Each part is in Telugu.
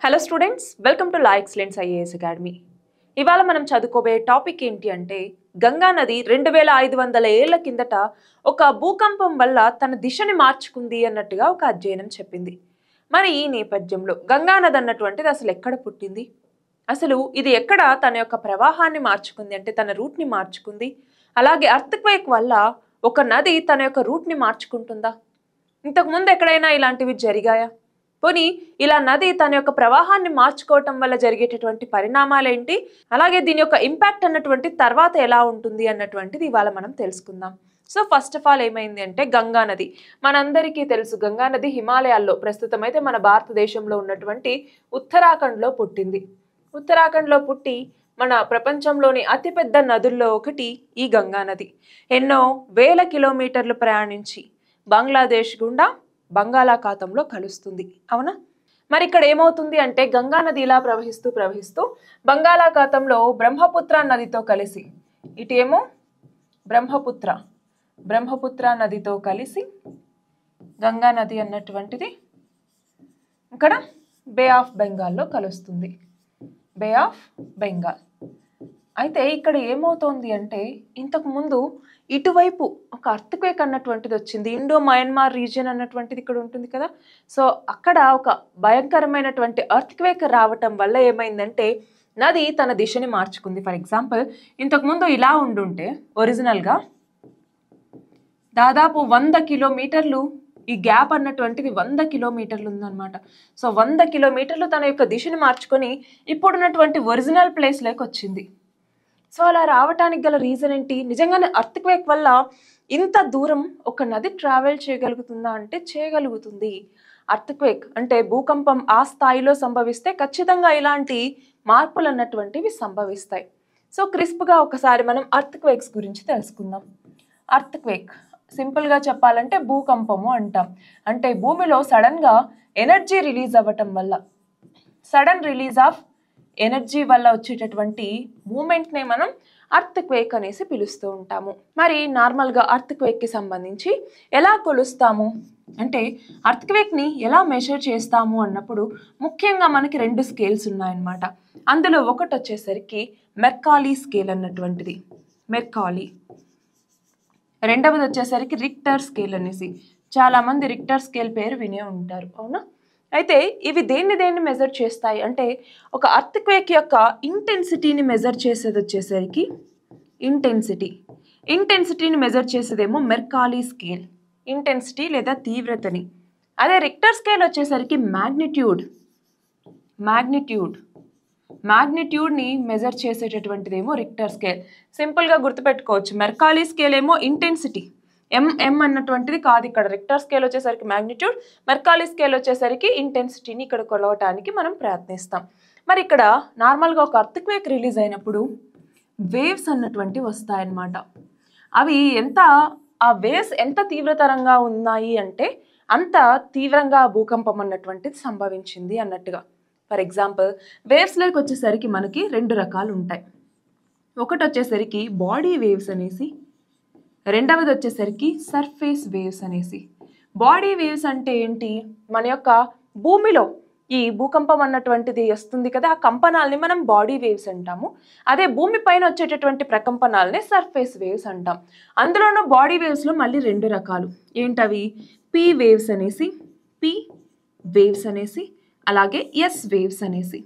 Hello students, welcome to law excellence IAS academy. ఇవాళ మనం చదువుకోబోయే టాపిక్ ఏంటి అంటే గంగా నది 2500 ఏళ్ల కిందట ఒక భూకంపం వల్ల తన దిశని మార్చుకుంది అన్నట్టుగా ఒక అధ్యయనం చెప్పింది. మరి ఈ నేపథ్యంలో గంగా నది అన్నటువంటిది అసలు ఎక్కడ పుట్టింది, అసలు ఇది ఎక్కడ తన యొక్క ప్రవాహాన్ని మార్చుకుంది అంటే తన రూట్ని మార్చుకుంది, అలాగే ఎర్త్క్వేక్ వల్ల ఒక నది తన యొక్క రూట్ని మార్చుకుంటుందా, ఇంతకుముందు ఎక్కడైనా ఇలాంటివి జరిగాయా, పోనీ ఇలా నది తన యొక్క ప్రవాహాన్ని మార్చుకోవటం వల్ల జరిగేటటువంటి పరిణామాలు ఏంటి, అలాగే దీని యొక్క ఇంపాక్ట్ అన్నటువంటి తర్వాత ఎలా ఉంటుంది అన్నటువంటిది ఇవాళ మనం తెలుసుకుందాం. సో ఫస్ట్ ఆఫ్ ఆల్ ఏమైంది అంటే గంగా నది మనందరికీ తెలుసు. గంగా నది హిమాలయాల్లో, ప్రస్తుతం అయితే మన భారతదేశంలో ఉన్నటువంటి ఉత్తరాఖండ్లో పుట్టింది. ఉత్తరాఖండ్లో పుట్టి మన ప్రపంచంలోని అతిపెద్ద నదుల్లో ఒకటి ఈ గంగా నది. ఎన్నో వేల కిలోమీటర్లు ప్రయాణించి బంగ్లాదేశ్ గుండా బంగాళాఖాతంలో కలుస్తుంది, అవునా? మరి ఇక్కడ ఏమవుతుంది అంటే గంగా నది ఇలా ప్రవహిస్తూ బంగాళాఖాతంలో బ్రహ్మపుత్ర నదితో కలిసి, ఇటేమో బ్రహ్మపుత్ర నదితో కలిసి గంగా నది అన్నటువంటిది ఇక్కడ బే ఆఫ్ బెంగాల్లో కలుస్తుంది, బే ఆఫ్ బెంగాల్. అయితే ఇక్కడ ఏమవుతోంది అంటే ఇంతకు ముందు ఇటువైపు ఒక ఎర్త్క్వేక్ అన్నటువంటిది వచ్చింది. ఇండో మయన్మార్ రీజియన్ అన్నటువంటిది ఇక్కడ ఉంటుంది కదా. సో అక్కడ ఒక భయంకరమైనటువంటి ఎర్త్క్వేక్ రావటం వల్ల ఏమైందంటే నది తన దిశని మార్చుకుంది. ఫర్ ఎగ్జాంపుల్ ఇంతకుముందు ఇలా ఉండుంటే ఒరిజినల్గా దాదాపు 100 కిలోమీటర్లు, ఈ గ్యాప్ అన్నటువంటిది 100 కిలోమీటర్లు ఉందన్నమాట. సో 100 కిలోమీటర్లు తన యొక్క దిశని మార్చుకొని ఇప్పుడున్నటువంటి ఒరిజినల్ ప్లేస్లోకి వచ్చింది. సో అలా రావటానికి గల రీజన్ ఏంటి? నిజంగానే ఎర్త్క్వేక్ వల్ల ఇంత దూరం ఒక నది ట్రావెల్ చేయగలుగుతుందా అంటే చేయగలుగుతుంది. ఎర్త్క్వేక్ అంటే భూకంపం ఆ స్థాయిలో సంభవిస్తే ఖచ్చితంగా ఇలాంటి మార్పులు అన్నటువంటివి సంభవిస్తాయి. సో క్రిస్ప్గా ఒకసారి మనం ఎర్త్క్వేక్స్ గురించి తెలుసుకుందాం. ఎర్త్క్వేక్ సింపుల్గా చెప్పాలంటే భూకంపము అంటాం. అంటే భూమిలో సడన్గా ఎనర్జీ రిలీజ్ అవ్వటం వల్ల, సడన్ రిలీజ్ ఆఫ్ ఎనర్జీ వల్ల వచ్చేటటువంటి మూమెంట్నే మనం ఎర్త్క్వేక్ అనేసి పిలుస్తూ ఉంటాము. మరి నార్మల్గా ఎర్త్క్వేక్కి సంబంధించి ఎలా కొలుస్తాము అంటే ఎర్త్క్వేక్ని ఎలా మెజర్ చేస్తాము అన్నప్పుడు ముఖ్యంగా మనకి 2 స్కేల్స్ ఉన్నాయన్నమాట. అందులో ఒకటి వచ్చేసరికి మెర్కాలీ స్కేల్ అన్నటువంటిది, మెర్కాలీ. రెండవది వచ్చేసరికి రిక్టర్ స్కేల్ అనేసి, చాలామంది రిక్టర్ స్కేల్ పేరు వినే ఉంటారు, అవునా? అయితే ఇవి దేన్ని మెజర్ చేస్తాయి అంటే ఒక ఎర్త్క్వేక్ యొక్క ఇంటెన్సిటీని మెజర్ చేసేది వచ్చేసరికి ఇంటెన్సిటీని మెజర్ చేసేదేమో మెర్కాలీ స్కేల్, ఇంటెన్సిటీ లేదా తీవ్రతని. అదే రిక్టర్ స్కేల్ వచ్చేసరికి మ్యాగ్నిట్యూడ్ని మెజర్ చేసేటటువంటిదేమో రిక్టర్ స్కేల్. సింపుల్గా గుర్తుపెట్టుకోవచ్చు, మెర్కాలీ స్కేల్ ఏమో ఇంటెన్సిటీ, ఎంఎం అన్నటువంటిది కాదు ఇక్కడ. రిక్టర్ స్కేల్ వచ్చేసరికి మ్యాగ్నిట్యూడ్, మెర్కాలీ స్కేల్ వచ్చేసరికి ఇంటెన్సిటీని ఇక్కడ కొలవటానికి మనం ప్రయత్నిస్తాం. మరి ఇక్కడ నార్మల్గా ఒక ఎర్త్క్వేక్ రిలీజ్ అయినప్పుడు వేవ్స్ అన్నటువంటివి వస్తాయన్నమాట. అవి ఆ వేవ్స్ ఎంత తీవ్రతరంగా ఉన్నాయి అంటే అంత తీవ్రంగా భూకంపం అన్నటువంటిది సంభవించింది అన్నట్టుగా. ఫర్ ఎగ్జాంపుల్ వేవ్స్లోకి వచ్చేసరికి మనకి 2 రకాలు ఉంటాయి. ఒకటి వచ్చేసరికి బాడీ వేవ్స్ అనేసి, రెండవది వచ్చేసరికి సర్ఫేస్ వేవ్స్ అనేసి. బాడీ వేవ్స్ అంటే ఏంటి? మన యొక్క భూమిలో ఈ భూకంపం అన్నటువంటిది వస్తుంది కదా, ఆ కంపనాలని మనం బాడీ వేవ్స్ అంటాము. అదే భూమి పైన వచ్చేటటువంటి ప్రకంపనాలనే సర్ఫేస్ వేవ్స్ అంటాం. అందులోనూ బాడీ వేవ్స్లో మళ్ళీ 2 రకాలు. ఏంటవి? పీ వేవ్స్ అనేసి అలాగే ఎస్ వేవ్స్ అనేసి.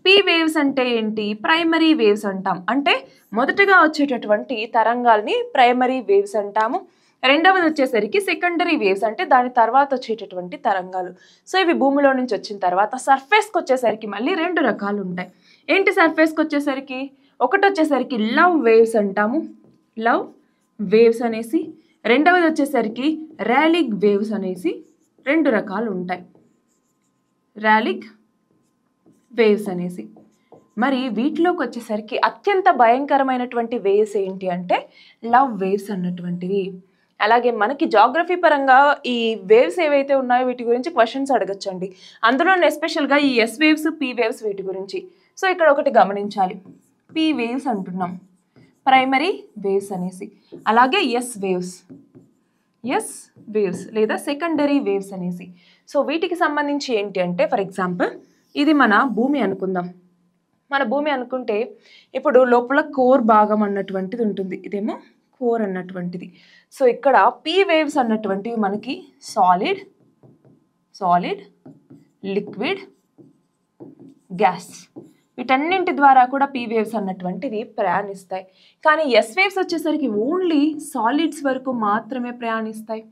పీ వేవ్స్ అంటే ఏంటి? ప్రైమరీ వేవ్స్ అంటాం. అంటే మొదటగా వచ్చేటటువంటి తరంగాల్ని ప్రైమరీ వేవ్స్ అంటాము. రెండవది వచ్చేసరికి సెకండరీ వేవ్స్, అంటే దాని తర్వాత వచ్చేటటువంటి తరంగాలు. సో ఇవి భూమిలో నుంచి వచ్చిన తర్వాత సర్ఫేస్కి వచ్చేసరికి మళ్ళీ 2 రకాలు ఉంటాయి. ఏంటి సర్ఫేస్కి వచ్చేసరికి? ఒకటి వచ్చేసరికి లవ్ వేవ్స్ అంటాము, లవ్ వేవ్స్ అనేసి. రెండవది వచ్చేసరికి ర్యాలిక్ వేవ్స్ అనేసి 2 రకాలు ఉంటాయి, ర్యాలిక్ వేవ్స్ అనేసి. మరి వీటిలోకి వచ్చేసరికి అత్యంత భయంకరమైనటువంటి వేవ్స్ ఏంటి అంటే లవ్ వేవ్స్ అన్నటువంటివి. అలాగే మనకి జాగ్రఫీ పరంగా ఈ వేవ్స్ ఏవైతే ఉన్నాయో వీటి గురించి క్వశ్చన్స్ అడగచ్చండి. అందులో ఎస్పెషల్గా ఈ ఎస్ వేవ్స్, పీ వేవ్స్ వీటి గురించి. సో ఇక్కడ ఒకటి గమనించాలి, పీ వేవ్స్ అంటున్నాం, ప్రైమరీ వేవ్స్ అనేసి. అలాగే ఎస్ వేవ్స్ లేదా సెకండరీ వేవ్స్ అనేసి. సో వీటికి సంబంధించి ఏంటి అంటే ఫర్ ఎగ్జాంపుల్ ఇది మన భూమి అనుకుందాం. మన భూమి అనుకుంటే ఇప్పుడు లోపల కోర్ భాగం అన్నటువంటిది ఉంటుంది, ఇదేమో కోర్ అన్నటువంటిది. సో ఇక్కడ పీ వేవ్స్ అన్నటువంటివి మనకి సాలిడ్, లిక్విడ్, గ్యాస్, వీటన్నింటి ద్వారా కూడా పీ వేవ్స్ అన్నటువంటివి ప్రయాణిస్తాయి. కానీ ఎస్ వేవ్స్ వచ్చేసరికి ఓన్లీ సాలిడ్స్ వరకు మాత్రమే ప్రయాణిస్తాయి.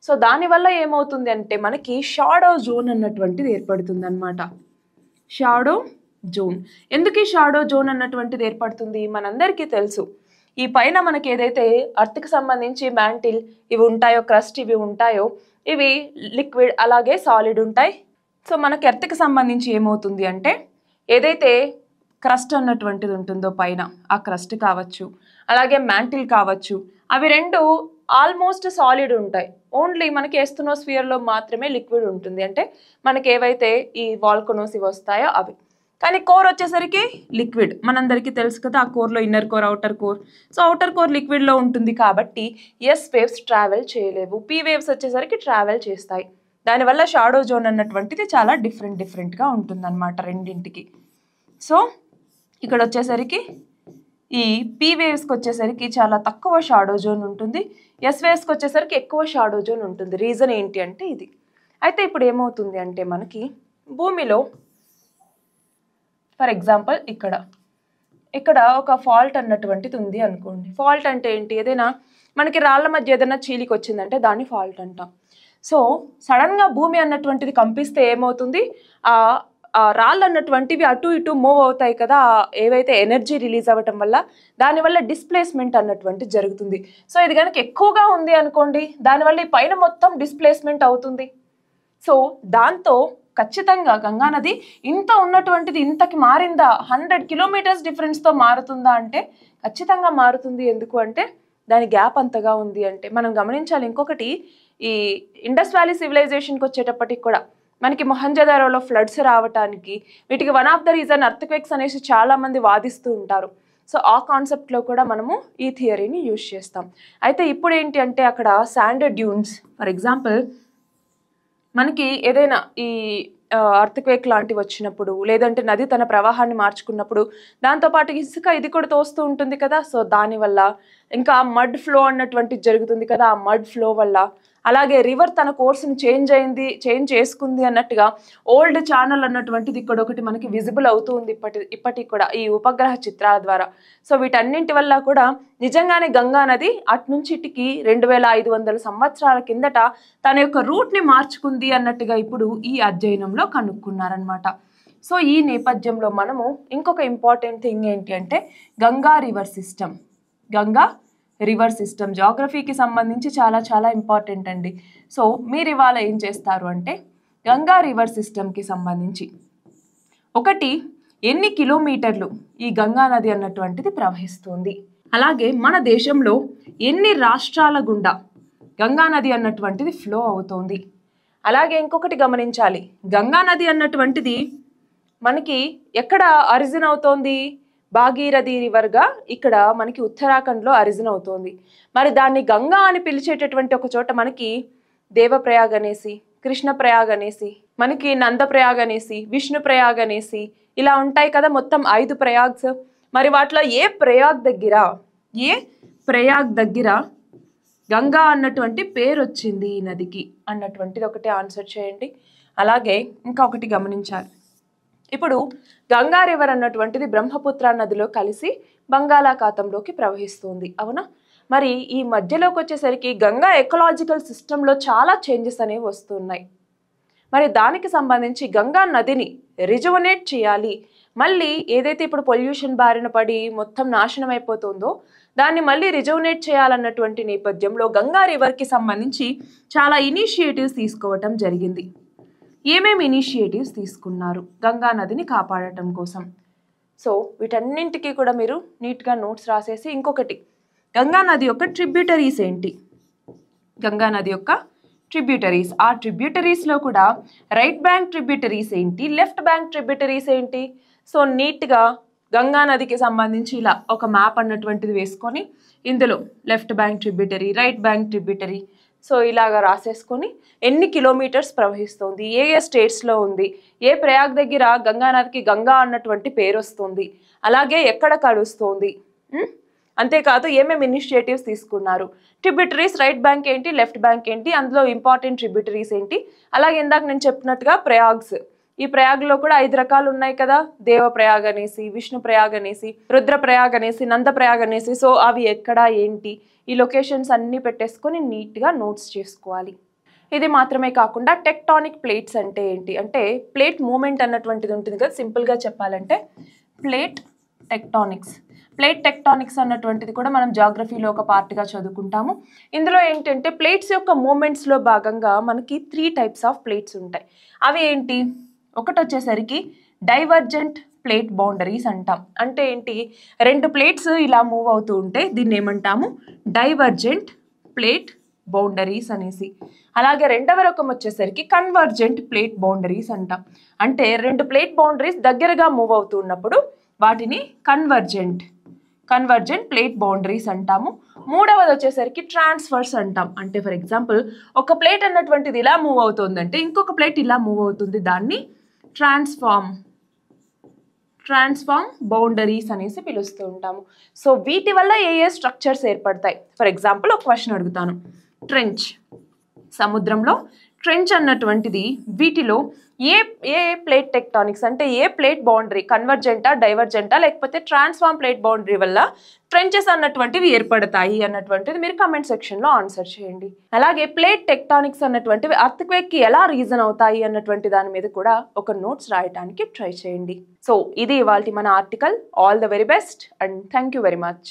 సో దానివల్ల ఏమవుతుంది అంటే మనకి షాడో జోన్ అన్నటువంటిది ఏర్పడుతుంది అనమాట. Shadow zone. ఎందుకు ఈ షాడో జోన్ అన్నటువంటిది ఏర్పడుతుంది? మనందరికీ తెలుసు, ఈ పైన మనకి ఏదైతే అర్త్కి సంబంధించి మ్యాంటిల్ ఇవి ఉంటాయో, క్రస్ట్ ఇవి ఉంటాయో, ఇవి లిక్విడ్ అలాగే సాలిడ్ ఉంటాయి. సో మనకి ఎర్త్కి సంబంధించి ఏమవుతుంది అంటే ఏదైతే క్రస్ట్ అన్నటువంటిది ఉంటుందో పైన, ఆ క్రస్ట్ కావచ్చు అలాగే మ్యాంటిల్ కావచ్చు, అవి రెండు ఆల్మోస్ట్ సాలిడ్ ఉంటాయి. ఓన్లీ మనకి ఎస్తనోస్ఫియర్లో మాత్రమే లిక్విడ్ ఉంటుంది, అంటే మనకి ఏవైతే ఈ వాల్కనోస్ ఇవి వస్తాయో అవి. కానీ కోర్ వచ్చేసరికి లిక్విడ్, మనందరికీ తెలుసు కదా, ఆ కోర్లో inner core, outer core. So outer core లిక్విడ్లో ఉంటుంది కాబట్టి ఎస్ వేవ్స్ ట్రావెల్ చేయలేవు. పీ వేవ్స్ వచ్చేసరికి ట్రావెల్ చేస్తాయి. దానివల్ల షాడో జోన్ అన్నటువంటిది చాలా డిఫరెంట్గా ఉంటుందన్నమాట రెండింటికి. సో ఇక్కడ వచ్చేసరికి ఈ పీ వేవ్స్కి వచ్చేసరికి చాలా తక్కువ షాడో జోన్ ఉంటుంది, ఎస్ వేవ్స్కి వచ్చేసరికి ఎక్కువ షాడో జోన్ ఉంటుంది. రీజన్ ఏంటి అంటే ఇది. అయితే ఇప్పుడు ఏమవుతుంది అంటే మనకి భూమిలో ఫర్ ఎగ్జాంపుల్ ఇక్కడ ఒక ఫాల్ట్ అన్నటువంటిది ఉంది అనుకోండి. ఫాల్ట్ అంటే ఏంటి? ఏదైనా మనకి రాళ్ళ మధ్య ఏదైనా చీలికి వచ్చిందంటే దాన్ని ఫాల్ట్ అంటాం. సో సడన్గా భూమి అన్నటువంటిది కంపిస్తే ఏమవుతుంది? ఆ రాళ్ళు అన్నటువంటివి అటు ఇటు మూవ్ అవుతాయి కదా, ఏవైతే ఎనర్జీ రిలీజ్ అవ్వటం వల్ల, దానివల్ల డిస్ప్లేస్మెంట్ అన్నటువంటిది జరుగుతుంది. సో ఇది కనుక ఎక్కువగా ఉంది అనుకోండి, దానివల్ల ఈ పైన మొత్తం డిస్ప్లేస్మెంట్ అవుతుంది. సో దాంతో ఖచ్చితంగా గంగానది ఇంత ఉన్నటువంటిది ఇంతకి మారిందా, 100 కిలోమీటర్స్ డిఫరెన్స్తో మారుతుందా అంటే ఖచ్చితంగా మారుతుంది. ఎందుకు అంటే దాని గ్యాప్ అంతగా ఉంది అంటే. మనం గమనించాలి ఇంకొకటి, ఈ ఇండస్ వ్యాలీ సివిలైజేషన్కి వచ్చేటప్పటికి కూడా మనకి మొహంజదారోలో ఫ్లడ్స్ రావటానికి వీటికి one of the reason earthquakes అనేసి చాలామంది వాదిస్తూ ఉంటారు. సో ఆ కాన్సెప్ట్లో కూడా మనము ఈ థియరీని యూజ్ చేస్తాం. అయితే ఇప్పుడు ఏంటి అంటే అక్కడ శాండ్ డ్యూన్స్, ఫర్ ఎగ్జాంపుల్ మనకి ఏదైనా ఈ అర్త్క్వేక్ లాంటివి వచ్చినప్పుడు, లేదంటే నది తన ప్రవాహాన్ని మార్చుకున్నప్పుడు దాంతోపాటు ఇసుక ఇది కూడా తోస్తూ ఉంటుంది కదా. సో దానివల్ల ఇంకా మడ్ ఫ్లో అన్నటువంటిది జరుగుతుంది కదా, ఆ మడ్ ఫ్లో వల్ల, అలాగే రివర్ తన కోర్సుని చేంజ్ చేసుకుంది అన్నట్టుగా ఓల్డ్ ఛానల్ అన్నటువంటిది ఇక్కడ ఒకటి మనకి విజిబుల్ అవుతూ ఉంది ఇప్పటికి కూడా ఈ ఉపగ్రహ చిత్రాల ద్వారా. సో వీటన్నింటి వల్ల కూడా నిజంగానే గంగా నది అటు నుంచి ఇటుకి 2500 సంవత్సరాల కిందట తన యొక్క రూట్ని మార్చుకుంది అన్నట్టుగా ఇప్పుడు ఈ అధ్యయనంలో కనుక్కున్నారనమాట. సో ఈ నేపథ్యంలో మనము ఇంకొక ఇంపార్టెంట్ థింగ్ ఏంటి అంటే గంగా రివర్ సిస్టమ్ జాగ్రఫీకి సంబంధించి చాలా ఇంపార్టెంట్ అండి. సో మీరు ఇవాళ ఏం చేస్తారు అంటే గంగా రివర్ సిస్టమ్కి సంబంధించి ఒకటి, ఎన్ని కిలోమీటర్లు ఈ గంగా నది అన్నటువంటిది ప్రవహిస్తుంది, అలాగే మన దేశంలో ఎన్ని రాష్ట్రాల గుండా గంగా నది అన్నటువంటిది ఫ్లో అవుతోంది. అలాగే ఇంకొకటి గమనించాలి, గంగా నది అన్నటువంటిది మనకి ఎక్కడ అరిజిన్ అవుతోంది? భాగీరథి రివర్గా ఇక్కడ మనకి ఉత్తరాఖండ్లో అరిజిన్ అవుతోంది. మరి దాన్ని గంగా అని పిలిచేటటువంటి ఒక చోట మనకి దేవప్రయాగ్ అనేసి, కృష్ణప్రయాగ్ అనేసి, మనకి నందప్రయాగ్ అనేసి, విష్ణుప్రయాగ్ అనేసి ఇలా ఉంటాయి కదా, మొత్తం 5 ప్రయాగ్స్. మరి వాటిలో ఏ ప్రయాగ్ దగ్గర గంగా అన్నటువంటి పేరు వచ్చింది ఈ నదికి అన్నటువంటిది ఒకటి ఆన్సర్ చేయండి. అలాగే ఇంకా ఒకటి గమనించాలి, ఇప్పుడు గంగా రివర్ అన్నటువంటిది బ్రహ్మపుత్ర నదిలో కలిసి బంగాళాఖాతంలోకి ప్రవహిస్తుంది, అవునా? మరి ఈ మధ్యలోకి వచ్చేసరికి గంగా ఎకలాజికల్ సిస్టంలో చాలా చేంజెస్ అనేవి వస్తున్నాయి. మరి దానికి సంబంధించి గంగా నదిని రిజువనేట్ చేయాలి, మళ్ళీ ఏదైతే ఇప్పుడు పొల్యూషన్ బారిన పడి మొత్తం నాశనం అయిపోతుందో దాన్ని మళ్ళీ రిజువనేట్ చేయాలన్నటువంటి నేపథ్యంలో గంగా రివర్కి సంబంధించి చాలా ఇనిషియేటివ్స్ తీసుకోవటం జరిగింది. ఏమేమి ఇనిషియేటివ్స్ తీసుకున్నారు గంగా నదిని కాపాడటం కోసం? సో వీటన్నింటికి కూడా మీరు నీట్గా నోట్స్ రాసేసి, ఇంకొకటి గంగా నది యొక్క ట్రిబ్యూటరీస్ ఏంటి, గంగా నది యొక్క ట్రిబ్యూటరీస్, ఆ ట్రిబ్యూటరీస్లో కూడా రైట్ బ్యాంక్ ట్రిబ్యూటరీస్ ఏంటి, లెఫ్ట్ బ్యాంక్ ట్రిబ్యూటరీస్ ఏంటి. సో నీట్గా గంగా నదికి సంబంధించి ఇలా ఒక మ్యాప్ అన్నటువంటిది వేసుకొని ఇందులో left bank tributary, right bank tributary, so ఇలాగా రాసేసుకొని ఎన్ని కిలోమీటర్స్ ప్రవహిస్తుంది, ఏ ఏ స్టేట్స్లో ఉంది, ఏ ప్రయాగ్ దగ్గర గంగానదికి గంగా అన్నటువంటి పేరు వస్తుంది, అలాగే ఎక్కడ కలుస్తుంది, అంతేకాదు ఏమేమి ఇనిషియేటివ్స్ తీసుకున్నారు, ట్రిబ్యూటరీస్ రైట్ బ్యాంక్ ఏంటి, లెఫ్ట్ బ్యాంక్ ఏంటి, అందులో ఇంపార్టెంట్ ట్రిబ్యూటరీస్ ఏంటి, అలాగే ఇందాక నేను చెప్పినట్టుగా ప్రయాగ్స్, ఈ ప్రయాగ్లో కూడా 5 రకాలు ఉన్నాయి కదా, దేవ ప్రయాగ్ అనేసి, విష్ణు ప్రయాగ్ అనేసి, రుద్ర ప్రయాగ్ అనేసి, నంద ప్రయాగ్ అనేసి. సో అవి ఎక్కడ ఏంటి, ఈ లొకేషన్స్ అన్నీ పెట్టేసుకొని నీట్గా నోట్స్ చేసుకోవాలి. ఇది మాత్రమే కాకుండా టెక్టానిక్ ప్లేట్స్ అంటే ఏంటి అంటే, ప్లేట్ మూమెంట్ అన్నటువంటిది ఉంటుంది కదా, సింపుల్గా చెప్పాలంటే ప్లేట్ టెక్టానిక్స్. ప్లేట్ టెక్టానిక్స్ అన్నటువంటిది కూడా మనం జాగ్రఫీలో ఒక పార్ట్గా చదువుకుంటాము. ఇందులో ఏంటంటే ప్లేట్స్ యొక్క మూమెంట్స్లో భాగంగా మనకి 3 టైప్స్ ఆఫ్ ప్లేట్స్ ఉంటాయి. అవి ఏంటి, ఒకటి వచ్చేసరికి డైవర్జెంట్ ప్లేట్ బౌండరీస్ అంటాం. అంటే ఏంటి, 2 ప్లేట్స్ ఇలా మూవ్ అవుతూ ఉంటే దీన్ని ఏమంటాము, డైవర్జెంట్ ప్లేట్ బౌండరీస్ అనేసి. అలాగే రెండవ రకం వచ్చేసరికి కన్వర్జెంట్ ప్లేట్ బౌండరీస్ అంటాం. అంటే 2 ప్లేట్ బౌండరీస్ దగ్గరగా మూవ్ అవుతూ ఉన్నప్పుడు వాటిని కన్వర్జెంట్ ప్లేట్ బౌండరీస్ అంటాము. మూడవది వచ్చేసరికి ట్రాన్స్ఫర్స్ అంటాం. అంటే ఫర్ ఎగ్జాంపుల్ ఒక ప్లేట్ అన్నటువంటిది ఇలా మూవ్ అవుతుందంటే ఇంకొక ప్లేట్ ఇలా మూవ్ అవుతుంది, దాన్ని ట్రాన్స్ఫార్మ్ బౌండరీస్ అనేసి పిలుస్తూ ఉంటాము. సో వీటి వల్ల ఏ ఏ స్ట్రక్చర్స్ ఏర్పడతాయి. ఫర్ ఎగ్జాంపుల్ ఒక క్వశ్చన్ అడుగుతాను, ట్రెంచ్, సముద్రంలో ట్రెంచ్ అన్నటువంటిది వీటిలో ఏ ప్లేట్ టెక్టానిక్స్ అంటే ఏ ప్లేట్ బౌండరీ, కన్వర్జెంటా, డైవర్జెంటా, లేకపోతే ట్రాన్స్ఫార్మ్ ప్లేట్ బౌండరీ వల్ల ట్రెంచెస్ అన్నటువంటివి ఏర్పడతాయి అన్నటువంటిది మీరు కమెంట్ సెక్షన్లో ఆన్సర్ చేయండి. అలాగే ప్లేట్ టెక్టానిక్స్ అన్నటువంటివి అర్త్క్వేక్కి ఎలా రీజన్ అవుతాయి అన్నటువంటి దాని మీద కూడా ఒక నోట్స్ రాయడానికి ట్రై చేయండి. సో ఇది ఇవాల్టి మన article. All the very best and thank you very much.